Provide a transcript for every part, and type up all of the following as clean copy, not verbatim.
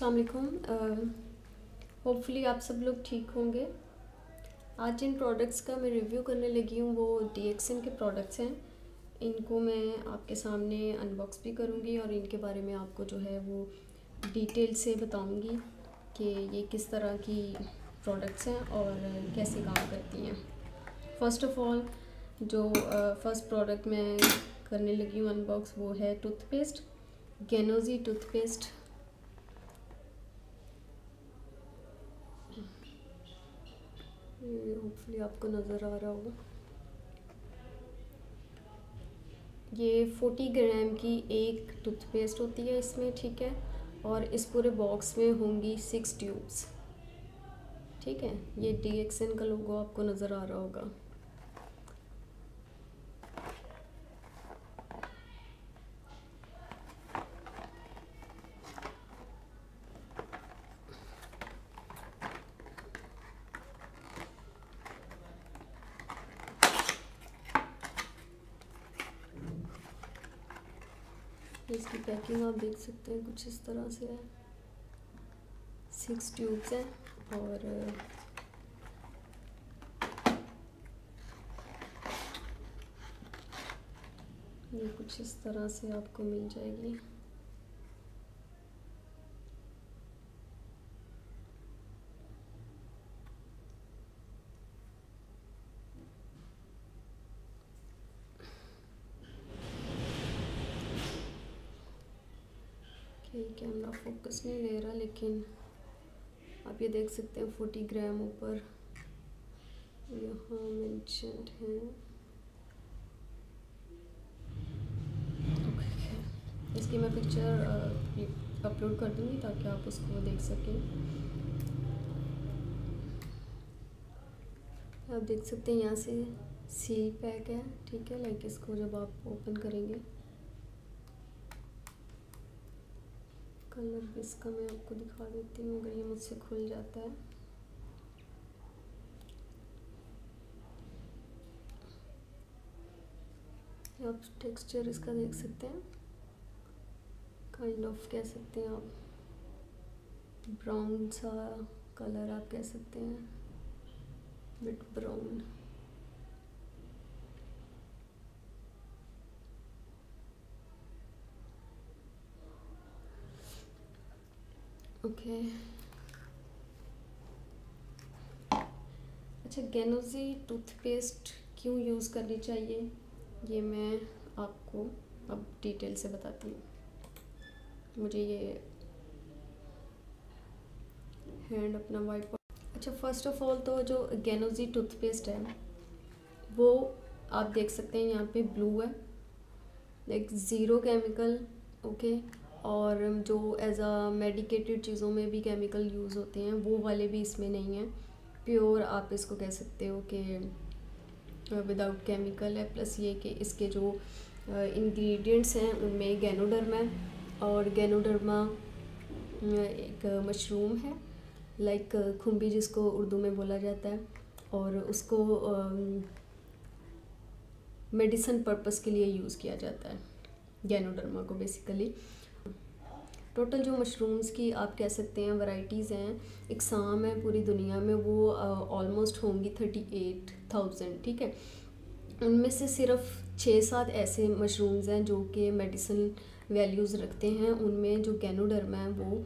अस्सलाम वालेकुम। होपफुली आप सब लोग ठीक होंगे। आज जिन प्रोडक्ट्स का मैं रिव्यू करने लगी हूँ वो DXN के प्रोडक्ट्स हैं। इनको मैं आपके सामने अनबॉक्स भी करूँगी और इनके बारे में आपको जो है वो डिटेल से बताऊँगी कि ये किस तरह की प्रोडक्ट्स हैं और कैसे काम करती हैं। फ़र्स्ट ऑफ़ ऑल जो फर्स्ट प्रोडक्ट मैं करने लगी हूँ अनबॉक्स वो है टूथपेस्ट, गेनोजी टूथपेस्ट। ये होपफुली आपको नज़र आ रहा होगा। ये 40 ग्राम की एक टूथपेस्ट होती है इसमें, ठीक है। और इस पूरे बॉक्स में होंगी 6 ट्यूब्स, ठीक है। ये DXN का लोगो आपको नज़र आ रहा होगा। इसकी पैकिंग आप देख सकते हैं, कुछ इस तरह से है। 6 ट्यूब्स हैं और ये कुछ इस तरह से आपको मिल जाएगी। कैमरा फोकस नहीं ले रहा, लेकिन आप ये देख सकते हैं 40 ग्राम ऊपर यहाँ मेंशन्ड है। इसकी मैं पिक्चर अपलोड कर दूँगी ताकि आप उसको देख सकें। आप देख सकते हैं यहाँ से सील पैक है, ठीक है। लाइक इसको जब आप ओपन करेंगे, कलर भी इसका मैं आपको दिखा देती हूँ अगर ये मुझसे खुल जाता है। आप टेक्सचर इसका देख सकते हैं, काइंड ऑफ कह सकते हैं आप, ब्राउन सा कलर आप कह सकते हैं, बिट ब्राउन। ओके अच्छा, गेनोजी टूथपेस्ट क्यों यूज़ करनी चाहिए ये मैं आपको अब डिटेल से बताती हूँ। मुझे ये हैंड अपना वाइप। अच्छा, फ़र्स्ट ऑफ़ ऑल तो जो गेनोजी टूथपेस्ट है वो आप देख सकते हैं यहाँ पे ब्लू है, लाइक ज़ीरो केमिकल, ओके। और जो एज अ मेडिकेटेड चीज़ों में भी केमिकल यूज़ होते हैं वो वाले भी इसमें नहीं हैं। प्योर आप इसको कह सकते हो कि विदाउट केमिकल है। प्लस ये कि इसके जो इंग्रेडिएंट्स हैं उनमें गैनोडर्मा है, और गैनोडर्मा एक मशरूम है, लाइक खुम्बी जिसको उर्दू में बोला जाता है, और उसको मेडिसिन पर्पस के लिए यूज़ किया जाता है गैनोडर्मा को बेसिकली। टोटल जो मशरूम्स की आप कह सकते हैं वैरायटीज़ हैं, इकसाम है पूरी दुनिया में, वो ऑलमोस्ट होंगी 38,000, ठीक है। उनमें से सिर्फ 6-7 ऐसे मशरूम्स हैं जो कि मेडिसिन वैल्यूज़ रखते हैं। उनमें जो गैनोडर्मा है वो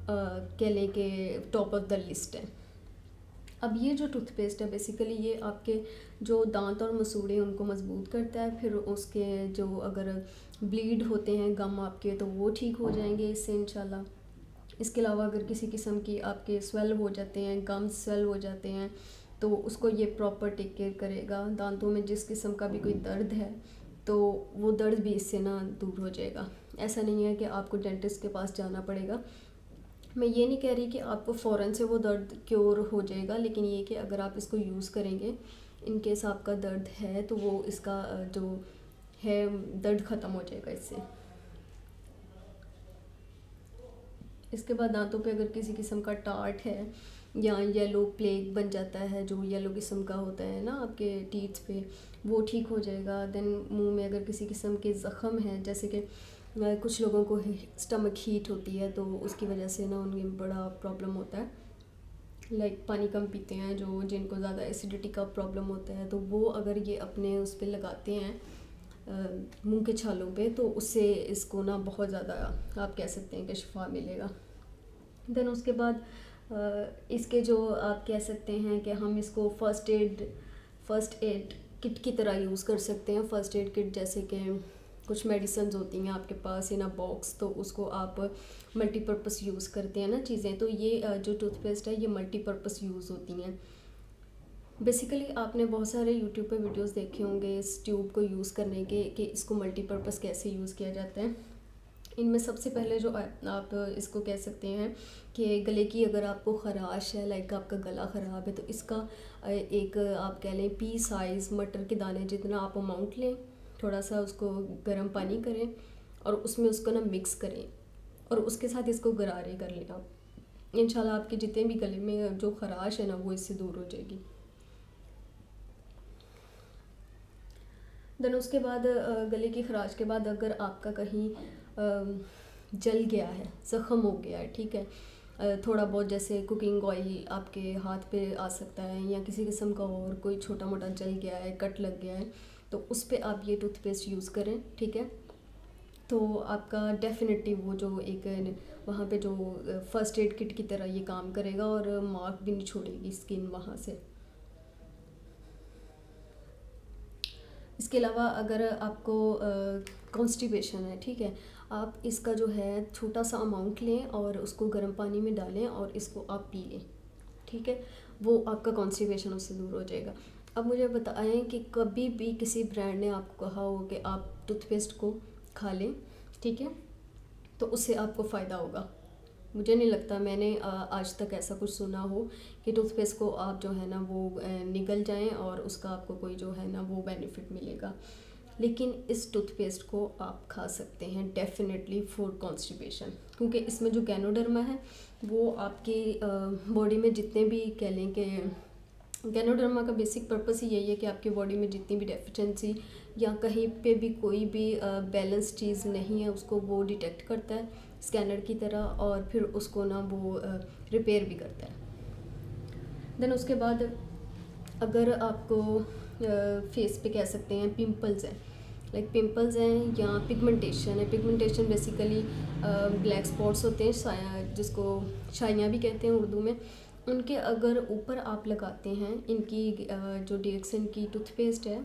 कह लें कि टॉप ऑफ द लिस्ट है। अब ये जो टूथपेस्ट है बेसिकली ये आपके जो दांत और मसूड़े उनको मजबूत करता है। फिर उसके जो अगर ब्लीड होते हैं गम आपके, तो वो ठीक हो जाएंगे इससे इंशाल्लाह। इसके अलावा अगर किसी किस्म की आपके स्वेल हो जाते हैं, गम्स स्वेल हो जाते हैं, तो उसको ये प्रॉपर टेक केयर करेगा। दांतों में जिस किस्म का भी कोई दर्द है तो वो दर्द भी इससे ना दूर हो जाएगा। ऐसा नहीं है कि आपको डेंटिस्ट के पास जाना पड़ेगा। मैं ये नहीं कह रही कि आपको फ़ौरन से वो दर्द क्योर हो जाएगा, लेकिन ये कि अगर आप इसको यूज़ करेंगे, इन केस आपका दर्द है तो वो इसका जो है दर्द ख़त्म हो जाएगा इससे। इसके बाद दांतों पे अगर किसी किस्म का टार्ट है या येलो प्लेग बन जाता है, जो येलो किस्म का होता है ना आपके टीथ्स पे, वो ठीक हो जाएगा। देन मुंह में अगर किसी किस्म के ज़ख़म हैं, जैसे कि कुछ लोगों को स्टमक हीट होती है तो उसकी वजह से ना उनमें बड़ा प्रॉब्लम होता है, लाइक पानी कम पीते हैं, जो जिनको ज़्यादा एसिडिटी का प्रॉब्लम होता है, तो वो अगर ये अपने उस पर लगाते हैं मुंह के छालों पे, तो उससे इसको ना बहुत ज़्यादा आप कह सकते हैं कि शिफा मिलेगा। देन उसके बाद इसके जो आप कह सकते हैं कि हम इसको फ़र्स्ट एड किट की तरह यूज़ कर सकते हैं। फ़र्स्ट एड किट जैसे कि कुछ मेडिसिन होती हैं आपके पास इन अ बॉक्स, तो उसको आप मल्टीपर्पज़ यूज़ करते हैं ना चीज़ें, तो ये जो टूथपेस्ट है ये मल्टीपर्पज़ यूज़ होती हैं। बेसिकली आपने बहुत सारे यूट्यूब पे वीडियोस देखे होंगे इस ट्यूब को यूज़ करने के, कि इसको मल्टीपर्पज़ कैसे यूज़ किया जाता है। इनमें सबसे पहले जो आप इसको कह सकते हैं कि गले की अगर आपको ख़राश है, लाइक आपका गला ख़राब है, तो इसका एक आप कह लें पी साइज़ मटर के दाने जितना आप अमाउंट लें, थोड़ा सा उसको गर्म पानी करें और उसमें उसको ना मिक्स करें और उसके साथ इसको गरारे कर लें आप। इंशाल्लाह आपके जितने भी गले में जो ख़राश है ना वो इससे दूर हो जाएगी। देन उसके बाद गले की ख़राश के बाद अगर आपका कहीं जल गया है, ज़ख़म हो गया है, ठीक है, थोड़ा बहुत जैसे कुकिंग ऑयल आपके हाथ पे आ सकता है या किसी किस्म का और कोई छोटा मोटा जल गया है, कट लग गया है, तो उस पर आप ये टूथपेस्ट यूज़ करें, ठीक है। तो आपका डेफिनेटली वो जो एक वहाँ पे जो फ़र्स्ट एड किट की तरह ये काम करेगा और मार्क भी नहीं छोड़ेगी स्किन वहाँ से। इसके अलावा अगर आपको कॉन्स्टिपेशन है, ठीक है, आप इसका जो है छोटा सा अमाउंट लें और उसको गर्म पानी में डालें और इसको आप पी लें, ठीक है, वो आपका कॉन्स्टिपेशन उससे दूर हो जाएगा। अब मुझे बताएं कि कभी भी किसी ब्रांड ने आपको कहा हो कि आप टूथपेस्ट को खा लें, ठीक है, तो उससे आपको फ़ायदा होगा। मुझे नहीं लगता मैंने आज तक ऐसा कुछ सुना हो कि टूथपेस्ट को आप जो है ना वो निगल जाएं और उसका आपको कोई जो है ना वो बेनिफिट मिलेगा। लेकिन इस टूथपेस्ट को आप खा सकते हैं डेफिनेटली फॉर कॉन्स्टिपेशन, क्योंकि इसमें जो गैनोडर्मा है वो आपकी बॉडी में जितने भी कह लें कि गैनोडर्मा का बेसिक पर्पस ही यही है कि आपकी बॉडी में जितनी भी डेफिशिएंसी या कहीं पे भी कोई भी बैलेंस चीज़ नहीं है उसको वो डिटेक्ट करता है स्कैनर की तरह और फिर उसको ना वो रिपेयर भी करता है। देन उसके बाद अगर आपको फेस पे कह सकते हैं पिंपल्स हैं, लाइक पिंपल्स हैं या पिगमेंटेशन है, पिगमेंटेशन बेसिकली ब्लैक स्पॉट्स होते हैं जिसको शाइयाँ भी कहते हैं उर्दू में, उनके अगर ऊपर आप लगाते हैं इनकी जो डीएक्सन की टूथपेस्ट है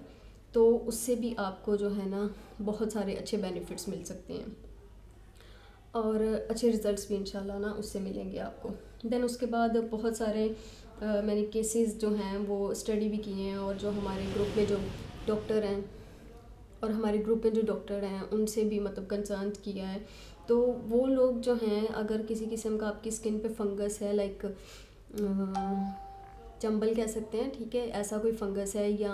तो उससे भी आपको जो है ना बहुत सारे अच्छे बेनिफिट्स मिल सकते हैं और अच्छे रिज़ल्ट्स भी इंशाल्लाह ना उससे मिलेंगे आपको। देन उसके बाद बहुत सारे मैंने केसेस जो हैं वो स्टडी भी किए हैं और जो हमारे ग्रुप में जो डॉक्टर हैं और हमारे ग्रुप में जो डॉक्टर हैं उनसे भी मतलब कंसर्न किया है, तो वो लोग जो हैं अगर किसी किस्म का आपकी स्किन पे फंगस है, लाइक चंबल कह सकते हैं, ठीक है, ऐसा कोई फंगस है या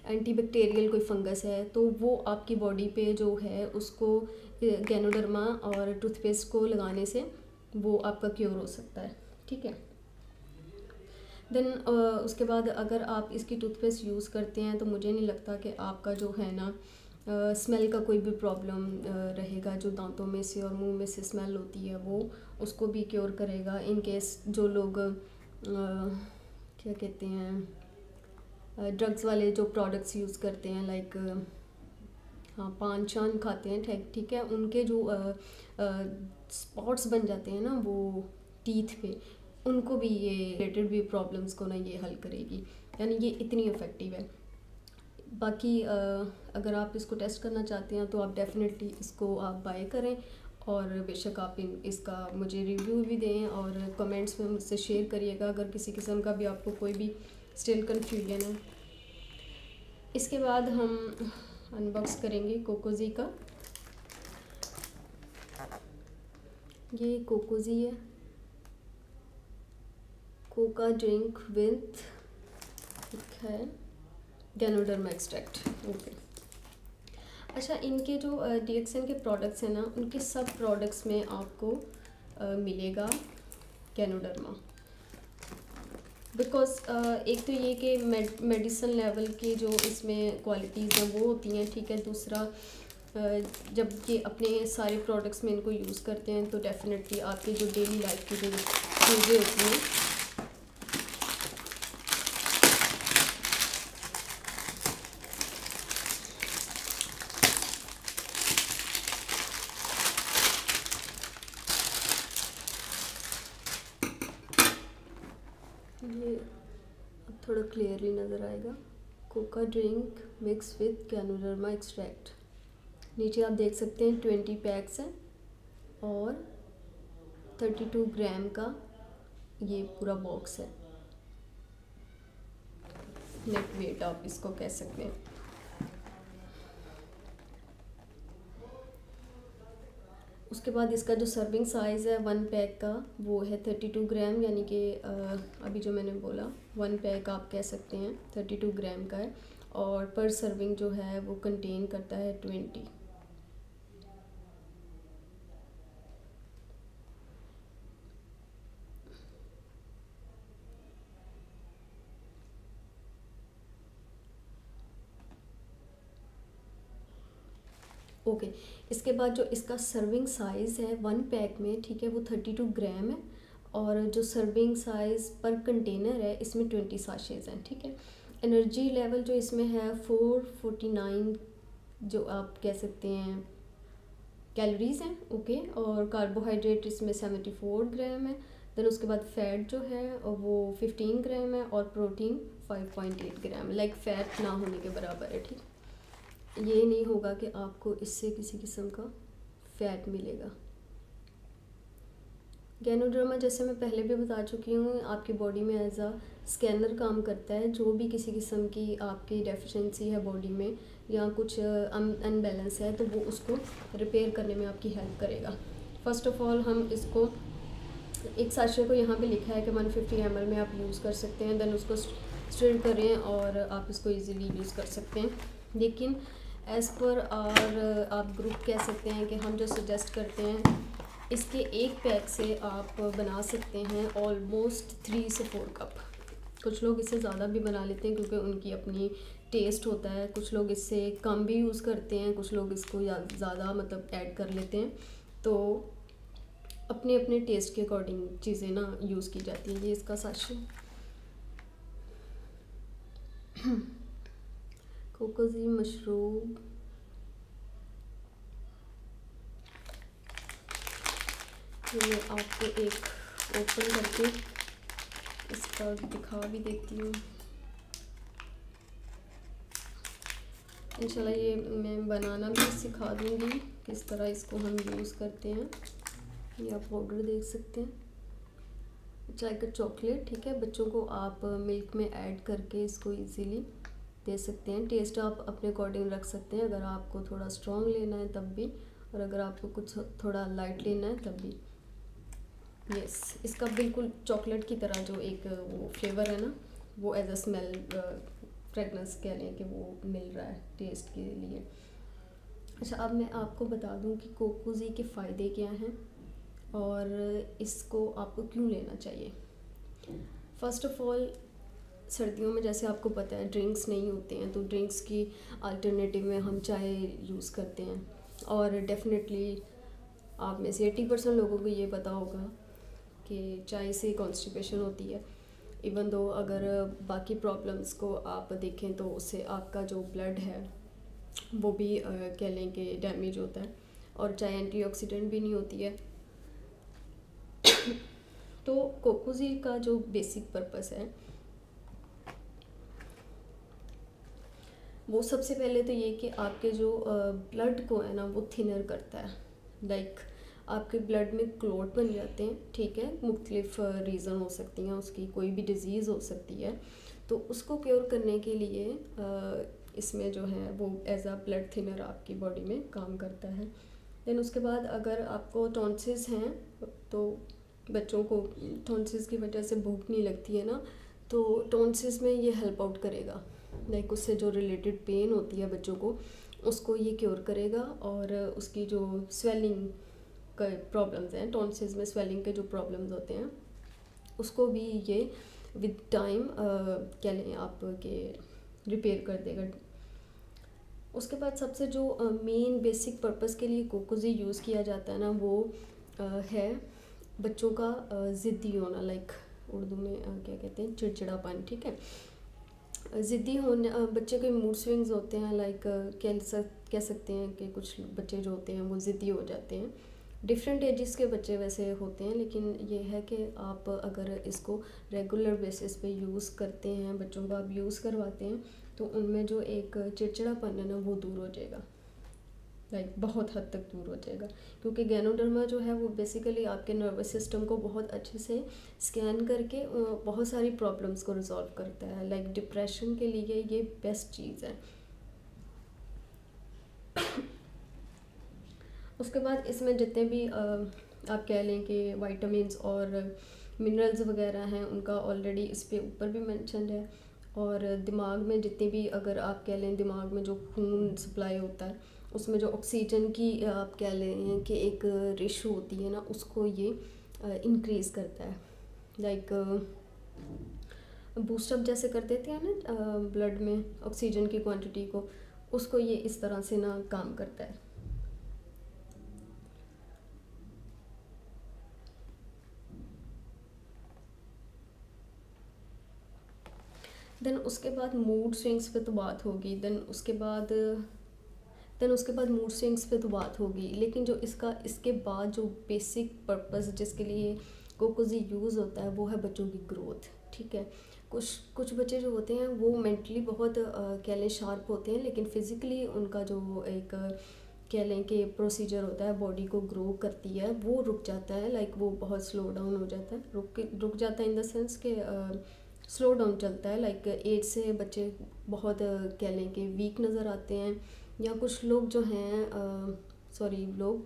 एंटीबैक्टीरियल कोई फंगस है, तो वो आपकी बॉडी पे जो है उसको गैनोडर्मा और टूथपेस्ट को लगाने से वो आपका क्योर हो सकता है, ठीक है। देन उसके बाद अगर आप इसकी टूथपेस्ट यूज़ करते हैं तो मुझे नहीं लगता कि आपका जो है ना स्मेल का कोई भी प्रॉब्लम रहेगा, जो दांतों में से और मुंह में से स्मेल होती है वो उसको भी क्योर करेगा। इन केस जो लोग क्या कहते हैं ड्रग्स वाले जो प्रोडक्ट्स यूज़ करते हैं, लाइक हाँ पान शान खाते हैं, ठीक है, उनके जो स्पॉट्स बन जाते हैं ना वो टीथ पे, उनको भी ये रिलेटेड भी प्रॉब्लम्स को ना ये हल करेगी, यानी ये इतनी इफ़ेक्टिव है। बाकी अगर आप इसको टेस्ट करना चाहते हैं तो आप डेफिनेटली इसको आप बाय करें और बेशक आप इसका मुझे रिव्यू भी दें और कमेंट्स में मुझसे शेयर करिएगा अगर किसी किस्म का भी आपको कोई भी स्टिल कन्फ्यूजन है। इसके बाद हम अनबॉक्स करेंगे कोकोजी का। ये कोकोजी है, कोका ड्रिंक विथ है गैनोडर्मा एक्सट्रैक्ट, ओके। अच्छा, इनके जो डीएक्सन के प्रोडक्ट्स हैं ना उनके सब प्रोडक्ट्स में आपको मिलेगा गैनोडर्मा, बिकॉज एक तो ये कि मेडिसिन लेवल की जो इसमें क्वालिटीज़ हैं वो होती हैं, ठीक है। दूसरा जब ये अपने सारे प्रोडक्ट्स में इनको यूज़ करते हैं तो डेफिनेटली आपकी जो डेली लाइफ की जो चीज़ें होती हैं ये थोड़ा क्लियरली नज़र आएगा। Coca drink mix with ganoderma extract. नीचे आप देख सकते हैं 20 पैक्स हैं और 32 ग्राम का ये पूरा बॉक्स है। नेट वेट आप इसको कह सकते हैं। उसके बाद इसका जो सर्विंग साइज़ है 1 पैक का वो है 32 ग्राम, यानी कि अभी जो मैंने बोला 1 पैक आप कह सकते हैं 32 ग्राम का है। और पर सर्विंग जो है वो कंटेन करता है 20। ओके इसके बाद जो इसका सर्विंग साइज़ है 1 पैक में, ठीक है, वो 32 ग्राम है। और जो सर्विंग साइज़ पर कंटेनर है इसमें 20 साशेज़ हैं, ठीक है। एनर्जी लेवल जो इसमें है 449 जो आप कह सकते हैं कैलोरीज़ हैं, ओके। और कार्बोहाइड्रेट इसमें 74 ग्राम है। देन उसके बाद फ़ैट जो है वो 15 ग्राम है और प्रोटीन 5.8 ग्राम, लाइक फ़ैट ना होने के बराबर है, ठीक। ये नहीं होगा कि आपको इससे किसी किस्म का फ़ैट मिलेगा। गैनोडर्मा जैसे मैं पहले भी बता चुकी हूँ आपकी बॉडी में एज अ स्कैनर काम करता है। जो भी किसी किस्म की आपकी डेफिशिएंसी है बॉडी में या कुछ अनबैलेंस है तो वो उसको रिपेयर करने में आपकी हेल्प करेगा। फ़र्स्ट ऑफ़ ऑल हम इसको एक साशे को यहाँ पे लिखा है कि 150 ml में आप यूज़ कर सकते हैं। देन उसको स्टिर करें और आप इसको इजीली यूज़ कर सकते हैं। लेकिन एज़ पर और आप ग्रुप कह सकते हैं कि हम जो सजेस्ट करते हैं इसके एक पैक से आप बना सकते हैं ऑलमोस्ट 3 से 4 कप। कुछ लोग इससे ज़्यादा भी बना लेते हैं क्योंकि उनकी अपनी टेस्ट होता है। कुछ लोग इससे कम भी यूज़ करते हैं, कुछ लोग इसको ज़्यादा मतलब ऐड कर लेते हैं। तो अपने अपने टेस्ट के अकॉर्डिंग चीज़ें ना यूज़ की जाती हैं। ये इसका साशे कोकोजी मशरूम, मैं आपको एक ओपन करके इसका दिखा भी देती हूँ। इंशाल्लाह ये मैं बनाना भी सिखा दूँगी किस तरह इसको हम यूज़ करते हैं। ये आप पाउडर देख सकते हैं, चाय का चॉकलेट, ठीक है। बच्चों को आप मिल्क में ऐड करके इसको इजीली दे सकते हैं। टेस्ट आप अपने अकॉर्डिंग रख सकते हैं, अगर आपको थोड़ा स्ट्रॉन्ग लेना है तब भी, और अगर आपको कुछ थोड़ा लाइट लेना है तब भी। यस, इसका बिल्कुल चॉकलेट की तरह जो एक वो फ्लेवर है ना, वो एज अ स्मेल फ्रेगनेंस कह लें कि वो मिल रहा है टेस्ट के लिए। अच्छा, अब मैं आपको बता दूं कि कोकोजी के फ़ायदे क्या हैं और इसको आपको क्यों लेना चाहिए। फ़र्स्ट ऑफ़ ऑल, सर्दियों में जैसे आपको पता है ड्रिंक्स नहीं होते हैं, तो ड्रिंक्स की अल्टरनेटिव में हम चाय यूज़ करते हैं। और डेफिनेटली आप में से 80% लोगों को ये पता होगा कि चाय से कॉन्स्टिपेशन होती है। इवन दो अगर बाकी प्रॉब्लम्स को आप देखें तो उससे आपका जो ब्लड है वो भी कह लें कि डैमेज होता है। और चाय एंटीऑक्सीडेंट भी नहीं होती है। तो कोकोजी का जो बेसिक पर्पस है वो सबसे पहले तो ये कि आपके जो ब्लड को है ना वो थिनर करता है। लाइक आपके ब्लड में क्लॉट बन जाते हैं, ठीक है। मुख्तलिफ रीज़न हो सकती हैं उसकी, कोई भी डिज़ीज़ हो सकती है, तो उसको क्योर करने के लिए इसमें जो है वो एज अ ब्लड थिनर आपकी बॉडी में काम करता है। देन उसके बाद अगर आपको टॉन्सिस हैं तो बच्चों को टॉन्सिस की वजह से भूख नहीं लगती है ना, तो टॉन्सिस में ये हेल्प आउट करेगा। लाइक उससे जो रिलेटेड पेन होती है बच्चों को, उसको ये क्योर करेगा। और उसकी जो स्वेलिंग का प्रॉब्लम्स हैं, टॉन्सिस में स्वेलिंग के जो प्रॉब्लम्स होते हैं, उसको भी ये विद टाइम क्या लें आप के रिपेयर कर देगा। उसके बाद सबसे जो मेन बेसिक पर्पस के लिए कोकोज़ी यूज़ किया जाता है ना, वो है बच्चों का ज़िद्दी होना, लाइक उर्दू में क्या कहते हैं, चिड़चिड़ापन, ठीक है। ज़िद्दी होने, बच्चे के मूड स्विंग्स होते हैं, लाइक कह सकते हैं कि कुछ बच्चे जो होते हैं वो ज़िद्दी हो जाते हैं। डिफरेंट एजेस के बच्चे वैसे होते हैं, लेकिन ये है कि आप अगर इसको रेगुलर बेसिस पे यूज़ करते हैं, बच्चों को आप यूज़ करवाते हैं, तो उनमें जो एक चिड़चिड़ापन है ना वो दूर हो जाएगा, लाइक बहुत हद तक दूर हो जाएगा। क्योंकि गैनोडर्मा जो है वो बेसिकली आपके नर्वस सिस्टम को बहुत अच्छे से स्कैन करके बहुत सारी प्रॉब्लम्स को रिजॉल्व करता है। लाइक डिप्रेशन के लिए ये बेस्ट चीज़ है। उसके बाद इसमें जितने भी आप कह लें कि विटामिन्स और मिनरल्स वगैरह हैं, उनका ऑलरेडी इस पे ऊपर भी मेंशन है। और दिमाग में जितनी भी, अगर आप कह लें दिमाग में जो खून सप्लाई होता है, उसमें जो ऑक्सीजन की आप कह लें कि एक रेशो होती है ना, उसको ये इंक्रीज़ करता है। लाइक बूस्टअप जैसे कर देते हैं ना ब्लड में ऑक्सीजन की क्वांटिटी को, उसको ये इस तरह से ना काम करता है। देन उसके बाद मूड स्विंग्स पे तो बात होगी, देन उसके बाद मूड स्विंग्स पे तो बात होगी, लेकिन जो इसके बाद जो बेसिक पर्पस जिसके लिए कोकोज़ी यूज़ होता है वो है बच्चों की ग्रोथ, ठीक है। कुछ बच्चे जो होते हैं वो मेंटली बहुत कह लें शार्प होते हैं, लेकिन फिज़िकली उनका जो एक कह लें कि प्रोसीजर होता है बॉडी को ग्रो करती है, वो रुक जाता है। लाइक वो बहुत स्लो डाउन हो जाता है, रुक जाता है इन द सेंस के स्लो डाउन चलता है। लाइक एज से बच्चे बहुत कह लें कि वीक नज़र आते हैं, या कुछ लोग जो हैं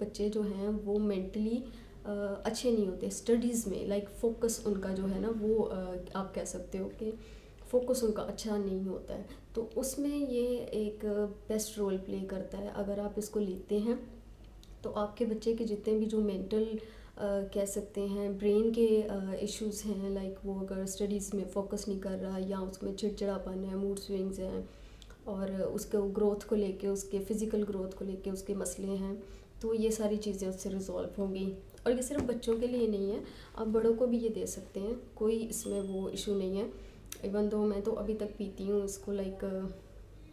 बच्चे जो हैं वो मेंटली अच्छे नहीं होते स्टडीज़ में। लाइक फोकस उनका जो है ना वो आप कह सकते हो कि फोकस उनका अच्छा नहीं होता है, तो उसमें ये एक बेस्ट रोल प्ले करता है। अगर आप इसको लेते हैं तो आपके बच्चे के जितने भी जो मेंटल कह सकते हैं ब्रेन के इश्यूज़ हैं, लाइक वो अगर स्टडीज़ में फोकस नहीं कर रहा, या उसमें चिड़चिड़ापन है, मूड स्विंग्स हैं, और उसके ग्रोथ को लेके, उसके फ़िज़िकल ग्रोथ को लेके उसके मसले हैं, तो ये सारी चीज़ें उससे रिजॉल्व होंगी। और ये सिर्फ बच्चों के लिए नहीं है, आप बड़ों को भी ये दे सकते हैं, कोई इसमें वो इशू नहीं है। इवन दो मैं तो अभी तक पीती हूँ इसको, लाइक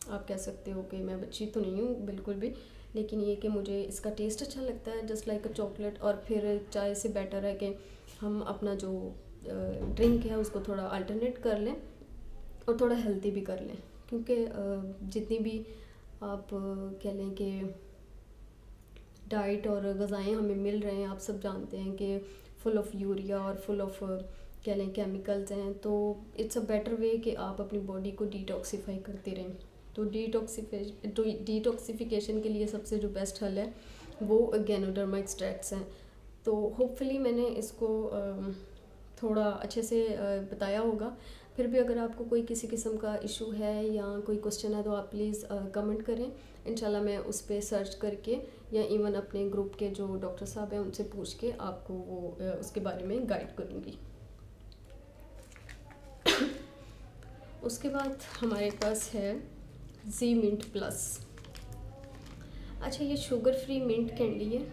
आप कह सकते हो कि मैं बच्ची तो नहीं हूँ बिल्कुल भी, लेकिन ये कि मुझे इसका टेस्ट अच्छा लगता है, जस्ट लाइक अ चॉकलेट। और फिर चाय से बेटर है कि हम अपना जो ड्रिंक है उसको थोड़ा अल्टरनेट कर लें और थोड़ा हेल्दी भी कर लें, क्योंकि जितनी भी आप कह लें कि डाइट और ग़िज़ाएँ हमें मिल रहे हैं, आप सब जानते हैं कि फुल ऑफ यूरिया और फुल ऑफ कह लें केमिकल्स हैं, तो इट्स अ बेटर वे कि आप अपनी बॉडी को डिटॉक्सीफाई करते रहें। तो डिटॉक्सिफिकेशन के लिए सबसे जो बेस्ट हल है वो गैनोडर्मा एक्सट्रैक्ट्स हैं। तो होपफुली मैंने इसको थोड़ा अच्छे से बताया होगा। फिर भी अगर आपको कोई किसी किस्म का इशू है या कोई क्वेश्चन है तो आप प्लीज़ कमेंट करें, इंशाल्लाह मैं उस पर सर्च करके या इवन अपने ग्रुप के जो डॉक्टर साहब हैं उनसे पूछ के आपको वो उसके बारे में गाइड करूँगी। उसके बाद हमारे पास है जी मिंट प्लस। अच्छा, ये शुगर फ्री मिंट कैंडी है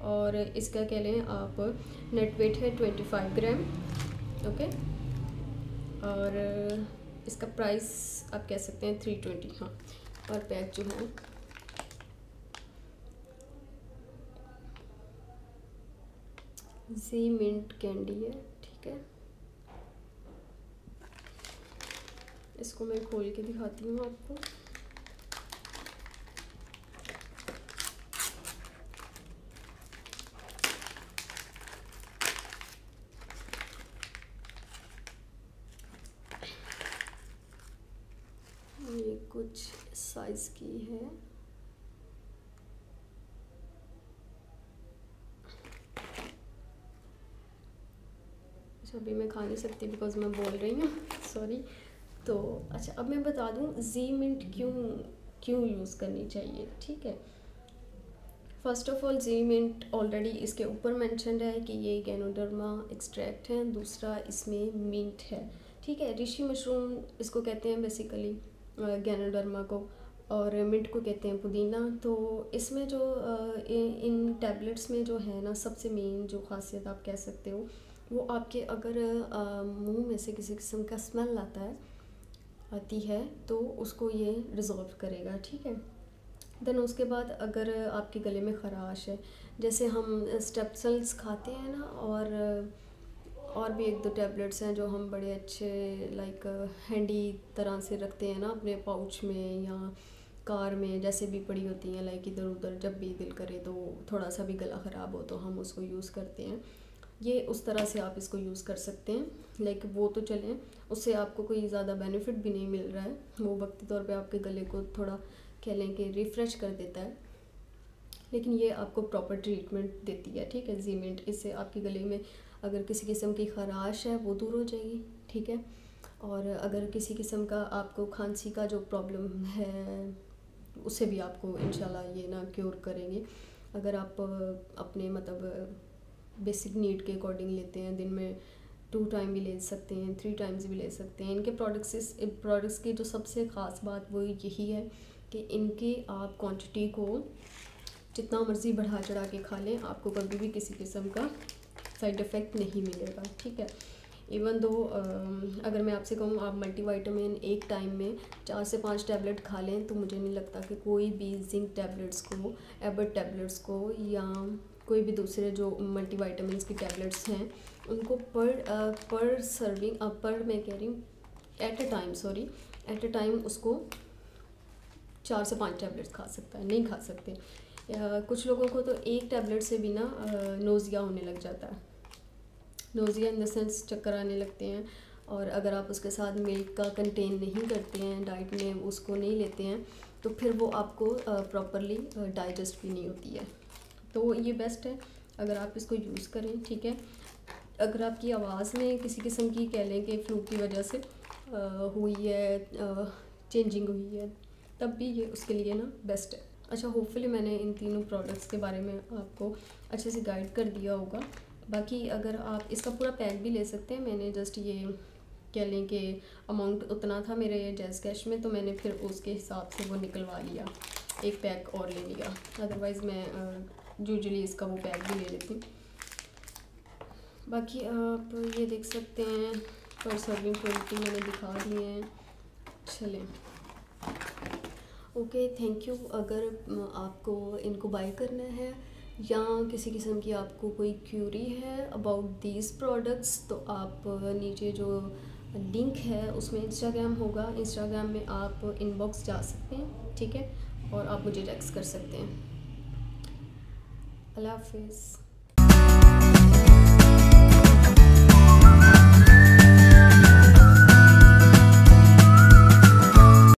और इसका कह लें आप नेट वेट है 25 ग्राम, ओके। और इसका प्राइस आप कह सकते हैं 320, हाँ। और पैक जो है जी मिंट कैंडी है, ठीक है। इसको मैं खोल के दिखाती हूँ आपको। ये कुछ साइज़ की है, अभी मैं खा नहीं सकती बिकॉज मैं बोल रही हूँ, सॉरी। तो अच्छा, अब मैं बता दूँ जी मिंट क्यों यूज़ करनी चाहिए, ठीक है। फर्स्ट ऑफ ऑल जी मिंट ऑलरेडी इसके ऊपर मेंशन्ड है कि ये गैनोडर्मा एक्सट्रैक्ट है, दूसरा इसमें मिंट है, ठीक है। ऋषि मशरूम इसको कहते हैं बेसिकली गैनोडर्मा को, और मिंट को कहते हैं पुदीना। तो इसमें जो इन टैबलेट्स में जो है ना, सबसे मेन जो खासियत आप कह सकते हो वो आपके अगर मुंह में से किसी किस्म का स्मेल आती है तो उसको ये रिजॉल्व करेगा, ठीक है। देन उसके बाद अगर आपके गले में ख़राश है, जैसे हम स्टेप्सल्स खाते हैं ना, और भी एक दो टैबलेट्स हैं जो हम बड़े अच्छे लाइक हैंडी तरह से रखते हैं ना अपने पाउच में या कार में, जैसे भी पड़ी होती हैं लाइक इधर उधर, जब भी दिल करे तो थोड़ा सा भी गला ख़राब हो तो हम उसको यूज़ करते हैं। ये उस तरह से आप इसको यूज़ कर सकते हैं। लाइक वो तो चलें, उससे आपको कोई ज़्यादा बेनिफिट भी नहीं मिल रहा है, वो वक्ती तौर पे आपके गले को थोड़ा कह लें कि रिफ़्रेश कर देता है, लेकिन ये आपको प्रॉपर ट्रीटमेंट देती है, ठीक है। ज़ीमिंट, इससे आपके गले में अगर किसी किस्म की ख़राश है वो दूर हो जाएगी, ठीक है। और अगर किसी किस्म का आपको खांसी का जो प्रॉब्लम है उससे भी आपको इंशाल्लाह ये ना क्योर करेंगे। अगर आप अपने मतलब बेसिक नीड के अकॉर्डिंग लेते हैं, दिन में 2 टाइम भी ले सकते हैं, 3 टाइम्स भी ले सकते हैं। इनके प्रोडक्ट्स की जो सबसे ख़ास बात वो यही है कि इनकी आप क्वांटिटी को जितना मर्ज़ी बढ़ा चढ़ा के खा लें, आपको कभी भी किसी किस्म का साइड इफ़ेक्ट नहीं मिलेगा, ठीक है। इवन दो अगर मैं आपसे कहूँ आप मल्टीविटामिन एक टाइम में 4 से 5 टैबलेट खा लें तो मुझे नहीं लगता कि कोई भी जिंक टैबलेट्स को, एबर्ट टैबलेट्स को या कोई भी दूसरे जो मल्टीविटामिन की टैबलेट्स हैं उनको पर सर्विंग पर मैं कह रही हूँ एट अ टाइम उसको 4 से 5 टैबलेट्स खा सकता है, नहीं खा सकते। कुछ लोगों को तो एक टैबलेट से भी ना नोज़िया होने लग जाता है, नोज़िया इन द सेंस चक्कर आने लगते हैं। और अगर आप उसके साथ मिल्क का कंटेन नहीं करते हैं, डाइट में उसको नहीं लेते हैं, तो फिर वो आपको प्रॉपरली डाइजेस्ट भी नहीं होती है। तो ये बेस्ट है अगर आप इसको यूज़ करें, ठीक है। अगर आपकी आवाज़ में किसी किस्म की कह लें कि फ्लू की वजह से हुई है, चेंजिंग हुई है, तब भी ये उसके लिए ना बेस्ट है। अच्छा, होपफुली मैंने इन तीनों प्रोडक्ट्स के बारे में आपको अच्छे से गाइड कर दिया होगा। बाकी अगर आप इसका पूरा पैक भी ले सकते हैं, मैंने जस्ट ये कह लें कि अमाउंट उतना था मेरे जैज़ कैश में, तो मैंने फिर उसके हिसाब से वो निकलवा लिया, एक पैक और ले लिया। अदरवाइज़ मैं यूजुअली इसका वो पैक भी ले लेती हूँ। बाकी आप ये देख सकते हैं पर सर्विंग क्वालिटी मैंने दिखा दी है। चलें, ओके, थैंक यू। अगर आपको इनको बाय करना है या किसी किस्म की आपको कोई क्यूरी है अबाउट दीज प्रोडक्ट्स, तो आप नीचे जो लिंक है उसमें इंस्टाग्राम होगा, इंस्टाग्राम में आप इनबॉक्स जा सकते हैं, ठीक है, और आप मुझे टेक्स्ट कर सकते हैं। अल्लाह हाफिज़।